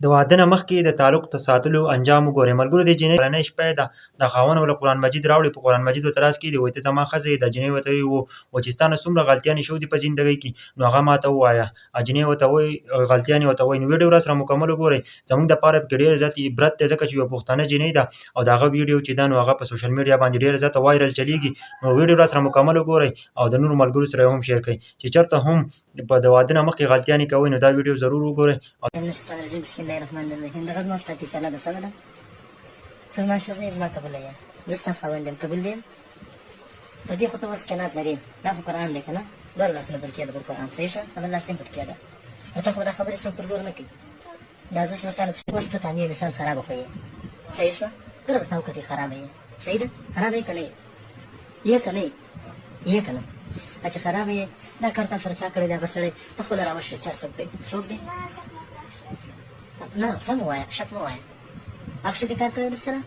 د واده نه مخکې د تعلق د ساتلو انجام وګورئ. ملګرو دې جینۍ پلرنۍ شپه یې د خاوند ورله قرآن مجید راوړي، په قرآن مجید ورته لاس کښېږدي، وایي ته زما ښځه یې. دا جینۍ ورته وایي چې ستا نه څومره غلطیانې شوي په زندګۍ کې، نو هغه ماته ووایه. جینۍ ورته وایي غلطیانې ورته وایي. نو ویډیو راسره مکمل وګورئ، زموږ دپاره پکې ډېر زیات عبرت دی، ځکه چې یوه پښتنه جینۍ ده او د هغه ویډیو چې ده نو هغه په سوشل میډیا باندې ډېره زیاته وایرل چلېږي. نو ویډیو راسره مکمل وګورئ او د نورو ملګرو سره یې هم شیر کړئ چې چېرته هم د واده نه مخکې غلطیانې کوئ، نو دا ویډیو ضرور وګورئ. بسم الله الرحمن الرحیم. دغه زما ستا فیصله ده، سمه ده؟ ته زما ښځه یې، زما قبوله یې، زه ستا خاوند یم، قبول دې یم؟ په دې خو ته اوس قناعت لرې، دا خو قرآن دی که نه؟ دواړه لاسونه بل کېده پر قرآن، صحیح شوه؟ بل لاس ته هم پټ کېده. نو ته خو دا خبرې څوک پر زور نه کوي. دا زه چې مثال اوس ته قانع مثال خرابه خو یې، صحیح شوه؟ ګرځه ته وکتې خرابه یې، صحیح ده؟ خرابه یې که نه یې که نه یې که نه؟ چې خرابه یې، دا کار تا سره چا کړی دی؟ هغه سړی ته خپله راوښیه، چا څوک دی؟ څوک دی؟ نه سم ووایه، شک مه وایه. اخښي دې کار کړی در سره؟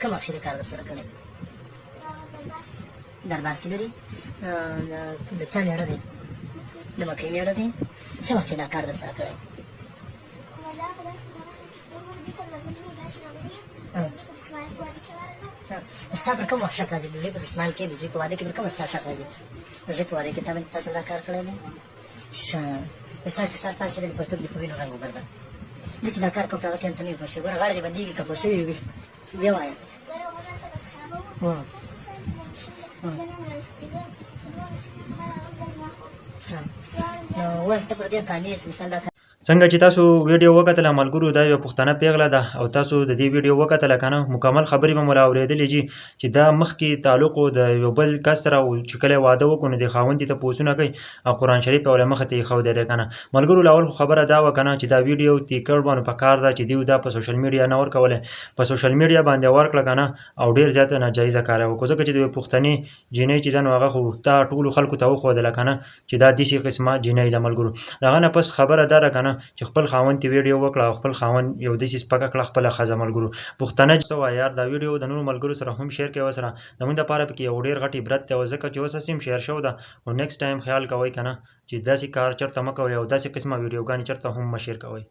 کوم اخښي دې کار در سره کړی؟ دربار چې لري د چا مېړه دی؟ د مکۍ مېړه دی؟ څه وخت یې دا کار در سره کړی؟ ستا پر کوم وخت شک راځي؟ د زوی په دسمال کې، د زوی په واده کې پر کومه ستا شک راځي؟ د زوی په واده کې تا سره دا کار کړی دی؟ ښه مثال چې سهار پاڅېدلې پرتوګ دې په وینو رنګ وګرځه. زه چې دا کار کوم په هغه ټایم ته نه وي پوه شوې. ګوره غاړه دې بندېږي که پوه شوې وي ویې وایه. نو اوس ته پر دې قانع یې چې مثال دا څنګه چې تاسو ویډیو وکتله ملګرو، دا یوه پښتنه پیغله ده او تاسو د دې ویډیو وکتله که نه، مکمل خبرې به مو رااورېدلې چې دا مخکې تعلق و د یو بل کس سره و چې کله یې واده وکړو نو د خاوند یې تپوسونه کوي او قرآن شریف یې له مخې ته ایښودی دی که نه. ملګرو له اول خو خبره دا وه که نه چې دا ویډیو دې کړ به نو په کار ده چې دوی دا په سوشل میډیا نه ورکولی، په سوشل میډیا باندې ورکړه که نه او ډېر زیاته ناجایزه کار یې وکړو، ځکه چې د یوې پښتنې جینۍ چې ده نو هغه خو تا ټولو خلکو ته وښودله که نه چې دا داسې قسمه جینۍ ده. ملګرو د هغه نه پس خبره دا ده که نه چې خپل خاوند ته ویډیو وکړه او خپل خاوند یو داسې سپکه کړه خپله ښځه. ملګرو پښتنه څه وایي یار، دا ویډیو د نورو ملګرو سره هم شیر کوئ ورسره، زموږ دپاره پکې یو ډېر غټ عبرت دی، او ځکه چې اوس هسې هم شیر شوی ده نو نیکسټ ټایم خیال کوئ که نه چې داسې کار چېرته مه کوئ او داسې قسمه ویډیوګانې چېرته هم مه شیر کوئ.